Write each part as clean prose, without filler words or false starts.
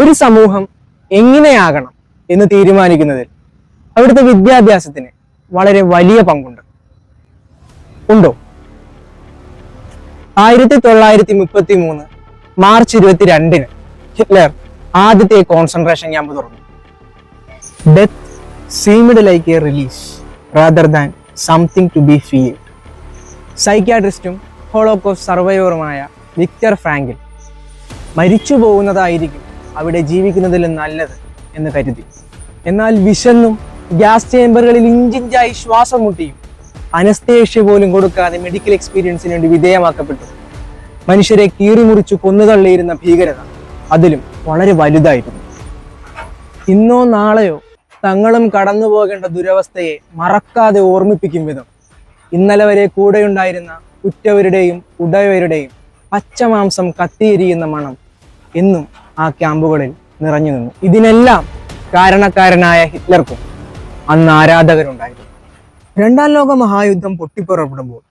ഒരു സമൂഹം എങ്ങനെയാകണം എന്ന് തീരുമാനിക്കുന്നതിൽ അവിടുത്തെ വിദ്യാഭ്യാസത്തിന് വളരെ വലിയ പങ്കുണ്ട്. ഉണ്ടോ? 1933 മാർച്ച് 22 ഹിറ്റ്ലർ ആദ്യത്തെ കോൺസെൻട്രേഷൻ ക്യാമ്പ് തുറന്നു. Death seemed like a release rather than something to be feared. സൈക്യാട്രിസ്റ്റും ഹോളോകോസ്റ്റ് സർവൈവറുമായ വിക്ടർ ഫ്രാങ്കിൽ മരിച്ചു പോകുന്നതായിരിക്കും അവിടെ ജീവിക്കുന്നതിലും നല്ലത് എന്ന് കരുതി. എന്നാൽ വിശന്നും ഗ്യാസ് ചേംബറുകളിൽ ഇഞ്ചിഞ്ചായി ശ്വാസം മുട്ടിയും അനസ്തേഷ്യ പോലും കൊടുക്കാതെ മെഡിക്കൽ എക്സ്പീരിയൻസിന് വേണ്ടി വിധേയമാക്കപ്പെട്ടു. മനുഷ്യരെ കീറിമുറിച്ചു കൊന്നുതള്ളിയിരുന്ന ഭീകരത അതിലും വളരെ വലുതായിരുന്നു. ഇന്നോ നാളെയോ തങ്ങളും കടന്നു പോകേണ്ട ദുരവസ്ഥയെ മറക്കാതെ ഓർമ്മിപ്പിക്കും വിധം ഇന്നലെ വരെ കൂടെയുണ്ടായിരുന്ന ഉറ്റവരുടെയും ഉടയവരുടെയും പച്ചമാംസം കത്തിയെരിയുന്ന മണം എന്നും ആ ക്യാമ്പുകളിൽ നിറഞ്ഞു നിന്നു. ഇതിനെല്ലാം കാരണക്കാരനായ ഹിറ്റ്ലർക്കും അന്ന് ആരാധകരുണ്ടായിരുന്നു. രണ്ടാം ലോക മഹായുദ്ധം പൊട്ടിപ്പുറപ്പെടുമ്പോൾ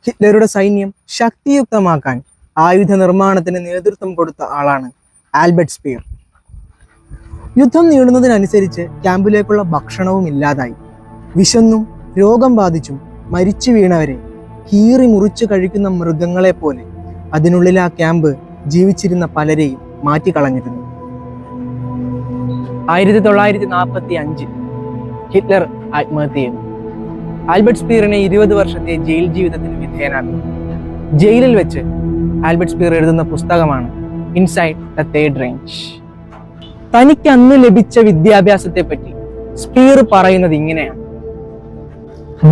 ഹിറ്റ്ലറുടെ സൈന്യം ശക്തിയുക്തമാക്കാൻ ആയുധ നിർമ്മാണത്തിന് നേതൃത്വം കൊടുത്ത ആളാണ് ആൽബർട്ട് സ്പീർ. യുദ്ധം നീളുന്നതിനനുസരിച്ച് ക്യാമ്പിലേക്കുള്ള ഭക്ഷണവും ഇല്ലാതായി. വിശന്നും രോഗം ബാധിച്ചും മരിച്ചു വീണവരെ കീറി മുറിച്ചു കഴിക്കുന്ന മൃഗങ്ങളെ പോലെ അതിനുള്ളിൽ ആ ക്യാമ്പ് ജീവിച്ചിരുന്ന പലരെയും മാറ്റിക്കളഞ്ഞിരുന്നു. 1945 ഹിറ്റ്ലർ ആത്മഹത്യ ചെയ്തു. ആൽബർട്ട് സ്പീറിനെ 20 വർഷത്തെ ജയിൽ ജീവിതത്തിന് വിധേയനാക്കി. ജയിലിൽ വെച്ച് ആൽബർട്ട് സ്പീർ എഴുതുന്ന പുസ്തകമാണ് ഇൻസൈഡ് ദ തേർഡ് റേഞ്ച്. തനിക്ക് അന്ന് ലഭിച്ച വിദ്യാഭ്യാസത്തെ പറ്റി സ്പീർ പറയുന്നത് ഇങ്ങനെയാണ്: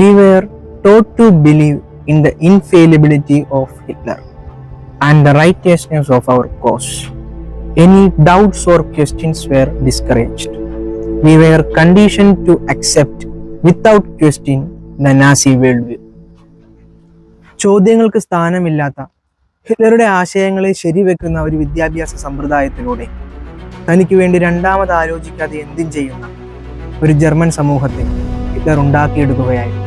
We were taught to believe in the infallibility of Hitler and the righteousness of our cause. Any doubts or questions were discouraged. We were conditioned to accept without question the Nazi worldview. ചോദ്യങ്ങൾക്ക് സ്ഥാനമില്ലാത്ത ഹിറ്റ്ലറുടെ ആശയങ്ങളെ ശരിവെക്കുന്ന ഒരു വിദ്യാഭ്യാസ സമ്പ്രദായത്തിലൂടെ തനിക്ക് വേണ്ടി രണ്ടാമത് ആലോചിക്കാതെ എന്തും ചെയ്യുന്ന ഒരു ജർമ്മൻ സമൂഹത്തെ ഹിറ്റ്ലർ ഉണ്ടാക്കിയെടുക്കുകയായിരുന്നു.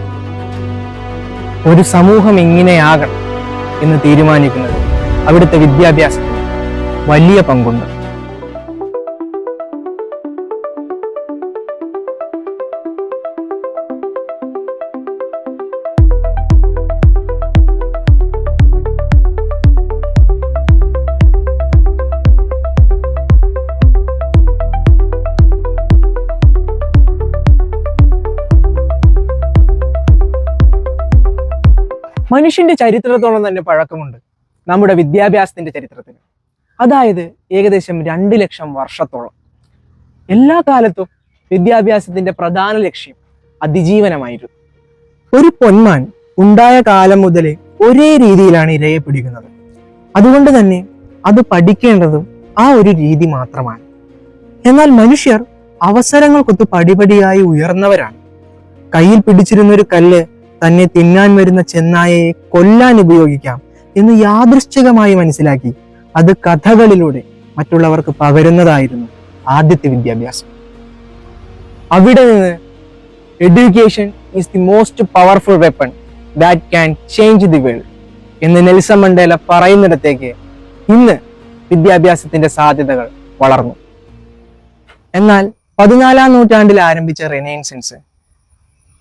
ഒരു സമൂഹം എങ്ങനെയാകണം എന്ന് തീരുമാനിക്കുന്നത് അവിടുത്തെ വിദ്യാഭ്യാസത്തിന് വലിയ പങ്കുണ്ട്. മനുഷ്യന്റെ ചരിത്രത്തോളം തന്നെ പഴക്കമുണ്ട് നമ്മുടെ വിദ്യാഭ്യാസത്തിന്റെ ചരിത്രത്തിന്. അതായത് ഏകദേശം 2 ലക്ഷം വർഷത്തോളം. എല്ലാ കാലത്തും വിദ്യാഭ്യാസത്തിന്റെ പ്രധാന ലക്ഷ്യം അതിജീവനമായിരുന്നു. ഒരു പൊന്മാൻ ഉണ്ടായ കാലം മുതലേ ഒരേ രീതിയിലാണ് ഇരയെ പിടിക്കുന്നത്. അതുകൊണ്ട് തന്നെ അത് പഠിക്കേണ്ടതും ആ ഒരു രീതി മാത്രമാണ്. എന്നാൽ മനുഷ്യർ അവസരങ്ങൾക്കൊത്ത് പടിപടിയായി ഉയർന്നവരാണ്. കയ്യിൽ പിടിച്ചിരുന്ന ഒരു കല്ല് തന്നെ തിന്നാൻ വരുന്ന ചെന്നായയെ കൊല്ലാൻ ഉപയോഗിക്കാം എന്ന് യാദൃശ്ചികമായി മനസ്സിലാക്കി അത് കഥകളിലൂടെ മറ്റുള്ളവർക്ക് പകരുന്നതായിരുന്നു ആദ്യത്തെ വിദ്യാഭ്യാസം. അവിടെ നിന്ന് education is the most powerful weapon that can change the world എന്ന് നെൽസൺ മണ്ടേല പറയുന്നിടത്തേക്ക് ഇന്ന് വിദ്യാഭ്യാസത്തിന്റെ സാധ്യതകൾ വളർന്നു. എന്നാൽ 14-ാം നൂറ്റാണ്ടിൽ ആരംഭിച്ച റിനൈസൻസ്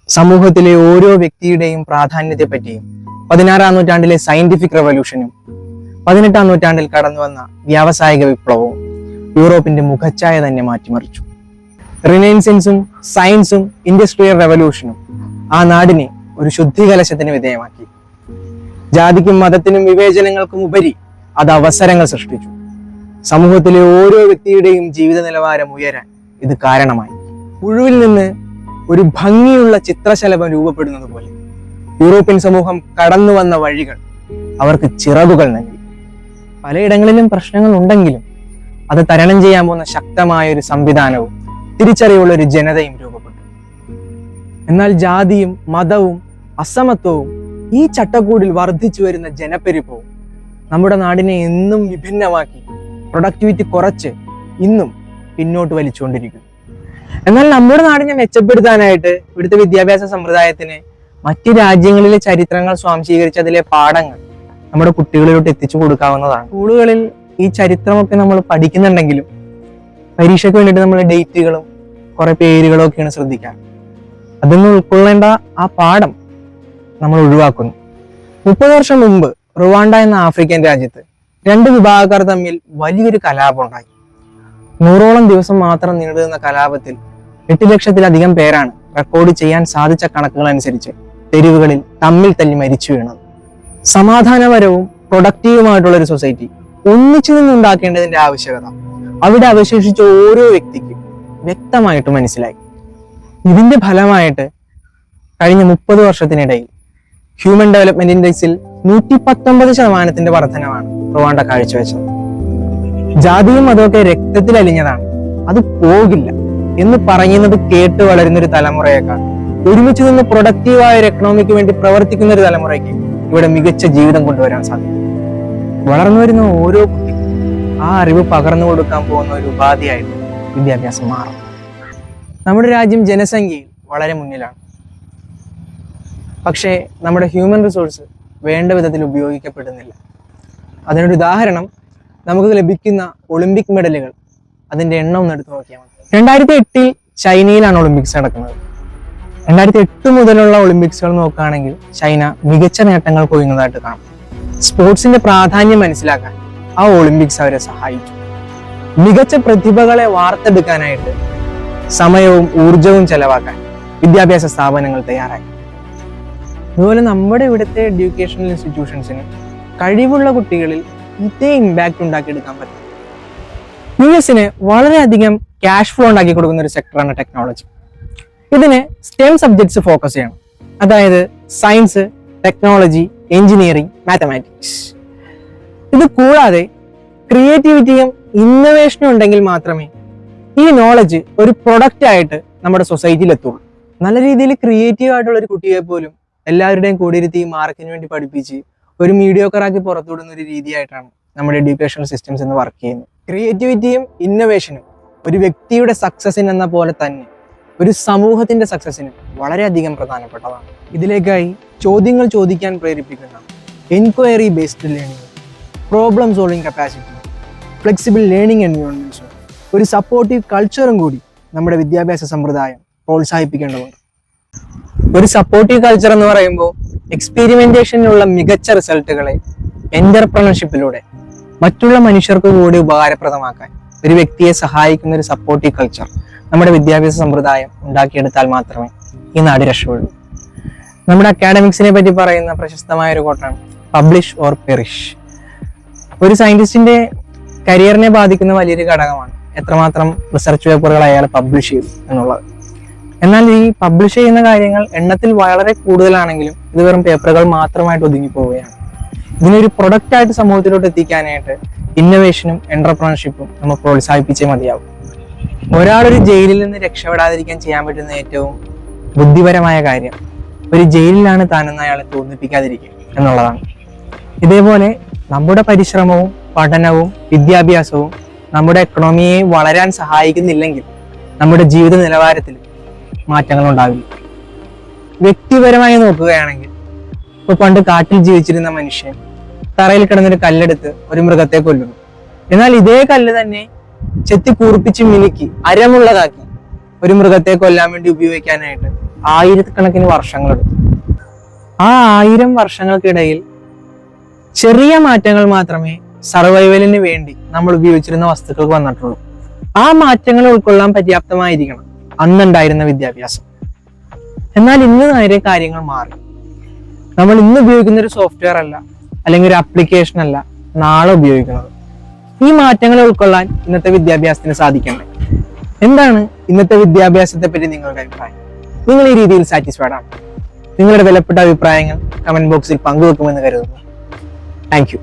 സമൂഹത്തിലെ ഓരോ വ്യക്തിയുടെയും പ്രാധാന്യത്തെ പറ്റിയും 16-ാം നൂറ്റാണ്ടിലെ സയന്റിഫിക് റെവല്യൂഷനും 18-ാം നൂറ്റാണ്ടിൽ കടന്നു വന്ന വ്യാവസായിക വിപ്ലവവും യൂറോപ്പിന്റെ മുഖച്ഛായ തന്നെ മാറ്റിമറിച്ചു. റിനൈസൻസും സയൻസും ഇൻഡസ്ട്രിയൽ റെവല്യൂഷനും ആ നാടിനെ ഒരു ശുദ്ധികലശത്തിന് വിധേയമാക്കി. ജാതിക്കും മതത്തിനും വിവേചനങ്ങൾക്കും ഉപരി അത് അവസരങ്ങൾ സൃഷ്ടിച്ചു. സമൂഹത്തിലെ ഓരോ വ്യക്തിയുടെയും ജീവിത നിലവാരം ഉയരാൻ ഇത് കാരണമായി. പുഴുവിൽ നിന്ന് ഒരു ഭംഗിയുള്ള ചിത്രശലഭം രൂപപ്പെടുന്നത് പോലെ യൂറോപ്യൻ സമൂഹം കടന്നു വന്ന വഴികൾ അവർക്ക് ചിറകുകൾ നൽകി. പലയിടങ്ങളിലും പ്രശ്നങ്ങൾ ഉണ്ടെങ്കിലും അത് തരണം ചെയ്യാൻ പോകുന്ന ശക്തമായ ഒരു സംവിധാനവും തിരിച്ചറിവുള്ള ഒരു ജനതയും രൂപപ്പെട്ടു. എന്നാൽ ജാതിയും മതവും അസമത്വവും ഈ ചട്ടക്കൂടിൽ വർദ്ധിച്ചു വരുന്ന ജനപ്പെരുപ്പവും നമ്മുടെ നാടിനെ എന്നും വിഭിന്നമാക്കി പ്രൊഡക്ടിവിറ്റി കുറച്ച് ഇന്നും പിന്നോട്ട് വലിച്ചുകൊണ്ടിരിക്കുന്നു. എന്നാൽ നമ്മുടെ നാടിനെ മെച്ചപ്പെടുത്താനായിട്ട് ഇവിടുത്തെ വിദ്യാഭ്യാസ സമ്പ്രദായത്തിന് മറ്റു രാജ്യങ്ങളിലെ ചരിത്രങ്ങൾ സ്വാംശീകരിച്ച് അതിലെ പാഠങ്ങൾ നമ്മുടെ കുട്ടികളിലോട്ട് എത്തിച്ചു കൊടുക്കാവുന്നതാണ്. സ്കൂളുകളിൽ ഈ ചരിത്രമൊക്കെ നമ്മൾ പഠിക്കുന്നുണ്ടെങ്കിലും പരീക്ഷയ്ക്ക് വേണ്ടിയിട്ട് നമ്മൾ ഡേറ്റുകളും കുറെ പേരുകളും ഒക്കെയാണ് ശ്രദ്ധിക്കാൻ. അതൊന്നും ഉൾക്കൊള്ളേണ്ട ആ പാഠം നമ്മൾ ഒഴിവാക്കുന്നു. 30 വർഷം മുമ്പ് റുവാണ്ട എന്ന ആഫ്രിക്കൻ രാജ്യത്ത് 2 വിഭാഗക്കാർ തമ്മിൽ വലിയൊരു കലാപം ഉണ്ടായി. 100ഓളം ദിവസം മാത്രം നീണ്ടുനിന്ന കലാപത്തിൽ 8 ലക്ഷത്തിലധികം പേരാണ് റെക്കോർഡ് ചെയ്യാൻ സാധിച്ച കണക്കുകൾ അനുസരിച്ച് തെരുവുകളിൽ തമ്മിൽ തല്ലി മരിച്ചു വീണത്. സമാധാനപരവും പ്രൊഡക്റ്റീവുമായിട്ടുള്ള ഒരു സൊസൈറ്റി ഒന്നിച്ചു നിന്നുണ്ടാക്കേണ്ടതിന്റെ ആവശ്യകത അവിടെ അവശേഷിച്ച ഓരോ വ്യക്തിക്കും വ്യക്തമായിട്ട് മനസ്സിലായി. ഇതിന്റെ ഫലമായിട്ട് കഴിഞ്ഞ 30 വർഷത്തിനിടയിൽ ഹ്യൂമൻ ഡെവലപ്മെന്റ് ഇൻഡെക്സിൽ 119% വർധനമാണ് റുവാണ്ട കാഴ്ചവെച്ചത്. ജാതിയും അതൊക്കെ രക്തത്തിൽ അലിഞ്ഞതാണ്, അത് പോകില്ല എന്ന് പറയുന്നത് കേട്ട് വളരുന്ന ഒരു തലമുറയേക്കാൾ ഒരുമിച്ച് നിന്ന് പ്രൊഡക്റ്റീവായ ഒരു എക്കണോമിക്ക് വേണ്ടി പ്രവർത്തിക്കുന്ന ഒരു തലമുറയ്ക്ക് ഇവിടെ മികച്ച ജീവിതം കൊണ്ടുവരാൻ സാധിക്കും. വളർന്നു വരുന്ന ഓരോ കുട്ടിക്കും ആ അറിവ് പകർന്നു കൊടുക്കാൻ പോകുന്ന ഒരു ഉപാധിയായിട്ട് വിദ്യാഭ്യാസം മാറും. നമ്മുടെ രാജ്യം ജനസംഖ്യയിൽ വളരെ മുന്നിലാണ്. പക്ഷേ നമ്മുടെ ഹ്യൂമൻ റിസോഴ്സ് വേണ്ട വിധത്തിൽ ഉപയോഗിക്കപ്പെടുന്നില്ല. അതിനൊരു ഉദാഹരണം നമുക്ക് ലഭിക്കുന്ന ഒളിമ്പിക് മെഡലുകൾ, അതിന്റെ എണ്ണം ഒന്ന് എടുത്തു നോക്കിയാൽ മതി. 2008 ചൈനയിലാണ് ഒളിമ്പിക്സ് നടക്കുന്നത്. 2008 മുതലുള്ള ഒളിമ്പിക്സുകൾ നോക്കുകയാണെങ്കിൽ ചൈന മികച്ച നേട്ടങ്ങൾ കൊയ്യുന്നതായിട്ട് കാണാം. സ്പോർട്സിന്റെ പ്രാധാന്യം മനസ്സിലാക്കാൻ ആ ഒളിമ്പിക്സ് അവരെ സഹായിച്ചു. മികച്ച പ്രതിഭകളെ വാർത്തെടുക്കാനായിട്ട് സമയവും ഊർജവും ചെലവാക്കാൻ വിദ്യാഭ്യാസ സ്ഥാപനങ്ങൾ തയ്യാറായി. അതുപോലെ നമ്മുടെ ഇവിടുത്തെ എഡ്യൂക്കേഷണൽ ഇൻസ്റ്റിറ്റ്യൂഷൻസിന് കഴിവുള്ള കുട്ടികളിൽ ഇതേ ഇമ്പാക്ട് ഉണ്ടാക്കിയെടുക്കാൻ പറ്റും. US-ന് വളരെയധികം ക്യാഷ് ഫ്ലോ ഉണ്ടാക്കി കൊടുക്കുന്ന ഒരു സെക്ടറാണ് ടെക്നോളജി. ഇതിന് STEM സബ്ജക്ട്സ് ഫോക്കസ് ചെയ്യണം, അതായത് സയൻസ്, ടെക്നോളജി, എഞ്ചിനീയറിംഗ്, മാത്തമാറ്റിക്സ്. ഇത് കൂടാതെ ക്രിയേറ്റിവിറ്റിയും ഇന്നോവേഷനും ഉണ്ടെങ്കിൽ മാത്രമേ ഈ നോളജ് ഒരു പ്രൊഡക്റ്റ് ആയിട്ട് നമ്മുടെ സൊസൈറ്റിയിൽ എത്തുള്ളൂ. നല്ല രീതിയിൽ ക്രിയേറ്റീവ് ആയിട്ടുള്ള ഒരു കുട്ടിയെ പോലും എല്ലാവരുടെയും കൂടിയിരുത്തി മാർക്കിന് വേണ്ടി പഠിപ്പിച്ച് ഒരു മീഡിയോക്കറാക്കി പുറത്തുവിടുന്ന ഒരു രീതിയായിട്ടാണ് നമ്മുടെ എഡ്യൂക്കേഷണൽ സിസ്റ്റംസ് എന്ന് വർക്ക് ചെയ്യുന്നത്. ക്രിയേറ്റിവിറ്റിയും ഇന്നോവേഷനും ഒരു വ്യക്തിയുടെ സക്സസിന് എന്ന പോലെ തന്നെ ഒരു സമൂഹത്തിന്റെ സക്സസിനും വളരെയധികം പ്രധാനപ്പെട്ടതാണ്. ഇതിലേക്കായി ചോദ്യങ്ങൾ ചോദിക്കാൻ പ്രേരിപ്പിക്കുന്ന enquiry based learning, problem solving capacity, flexible learning എൻവയോൺമെന്റ്സും ഒരു സപ്പോർട്ടീവ് കൾച്ചറും കൂടി നമ്മുടെ വിദ്യാഭ്യാസ സമ്പ്രദായം പ്രോത്സാഹിപ്പിക്കേണ്ടതുണ്ട്. ഒരു സപ്പോർട്ടീവ് കൾച്ചർ എന്ന് പറയുമ്പോൾ എക്സ്പെരിമെന്റേഷനിലുള്ള മികച്ച റിസൾട്ടുകളെ എന്റർപ്രണർഷിപ്പിലൂടെ മറ്റുള്ള മനുഷ്യർക്ക് കൂടി ഉപകാരപ്രദമാക്കാൻ ഒരു വ്യക്തിയെ സഹായിക്കുന്ന ഒരു സപ്പോർട്ടീവ് കൾച്ചർ നമ്മുടെ വിദ്യാഭ്യാസ സമ്പ്രദായം ഉണ്ടാക്കിയെടുത്താൽ മാത്രമേ ഈ നാട് രക്ഷപ്പെടൂ. നമ്മുടെ അക്കാഡമിക്സിനെ പറ്റി പറയുന്ന പ്രശസ്തമായ ഒരു കോട്ടാണ് പബ്ലിഷ് ഓർ പെറിഷ്. ഒരു സയന്റിസ്റ്റിന്റെ കരിയറിനെ ബാധിക്കുന്ന വലിയൊരു ഘടകമാണ് എത്രമാത്രം റിസർച്ച് പേപ്പറുകൾ അയാൾ പബ്ലിഷ് ചെയ്തു എന്നുള്ളത്. എന്നാൽ ഈ പബ്ലിഷ് ചെയ്യുന്ന കാര്യങ്ങൾ എണ്ണത്തിൽ വളരെ കൂടുതലാണെങ്കിലും ഇത് വെറും പേപ്പറുകൾ മാത്രമായിട്ട് ഒതുങ്ങിപ്പോവുകയാണ്. ഇതിനൊരു പ്രൊഡക്റ്റ് ആയിട്ട് സമൂഹത്തിലോട്ട് എത്തിക്കാനായിട്ട് ഇന്നോവേഷനും എന്റർപ്രണർഷിപ്പും നമ്മൾ പ്രോത്സാഹിപ്പിച്ചേ മതിയാവും. ഒരാളൊരു ജയിലിൽ നിന്ന് രക്ഷപ്പെടാതിരിക്കാൻ ചെയ്യാൻ പറ്റുന്ന ഏറ്റവും ബുദ്ധിപരമായ കാര്യം ഒരു ജയിലിലാണ് താനെന്ന് അയാളെ തോന്നിപ്പിക്കാതിരിക്കുക എന്നുള്ളതാണ്. ഇതേപോലെ നമ്മുടെ പരിശ്രമവും പഠനവും വിദ്യാഭ്യാസവും നമ്മുടെ എക്കണോമിയെ വളരാൻ സഹായിക്കുന്നില്ലെങ്കിൽ നമ്മുടെ ജീവിത നിലവാരത്തിൽ മാറ്റങ്ങൾ ഉണ്ടാവില്ല. വ്യക്തിപരമായി നോക്കുകയാണെങ്കിൽ ഇപ്പൊ പണ്ട് കാട്ടിൽ ജീവിച്ചിരുന്ന മനുഷ്യൻ തറയിൽ കിടന്നൊരു കല്ലെടുത്ത് ഒരു മൃഗത്തെ കൊല്ലുന്നു. എന്നാൽ ഇതേ കല്ല് തന്നെ ചെത്തി കൂർപ്പിച്ച് മിനുക്കി അരമുള്ളതാക്കി ഒരു മൃഗത്തെ കൊല്ലാൻ വേണ്ടി ഉപയോഗിക്കാനായിട്ട് ആയിരക്കണക്കിന് വർഷങ്ങളെടുക്കും. ആ 1000 വർഷങ്ങൾക്കിടയിൽ ചെറിയ മാറ്റങ്ങൾ മാത്രമേ സർവൈവലിന് വേണ്ടി നമ്മൾ ഉപയോഗിച്ചിരുന്ന വസ്തുക്കൾക്ക് വന്നിട്ടുള്ളൂ. ആ മാറ്റങ്ങൾ ഉൾക്കൊള്ളാൻ പര്യാപ്തമായിരിക്കണം അന്നുണ്ടായിരുന്ന വിദ്യാഭ്യാസം. എന്നാൽ ഇന്ന് നേരെ കാര്യങ്ങൾ മാറി. നമ്മൾ ഇന്ന് ഉപയോഗിക്കുന്ന ഒരു സോഫ്റ്റ്വെയർ അല്ല, അല്ലെങ്കിൽ ഒരു ആപ്ലിക്കേഷൻ അല്ല നാളെ ഉപയോഗിക്കുന്നത്. ഈ മാറ്റങ്ങളെ ഉൾക്കൊള്ളാൻ ഇന്നത്തെ വിദ്യാഭ്യാസത്തിന് സാധിക്കണ്ടേ? എന്താണ് ഇന്നത്തെ വിദ്യാഭ്യാസത്തെ പറ്റി നിങ്ങളുടെ അഭിപ്രായം? നിങ്ങൾ ഈ രീതിയിൽ സാറ്റിസ്ഫൈഡ് ആണ്? നിങ്ങളുടെ വിലപ്പെട്ട അഭിപ്രായങ്ങൾ കമന്റ് ബോക്സിൽ പങ്കുവെക്കുമെന്ന് കരുതുന്നു. Thank you.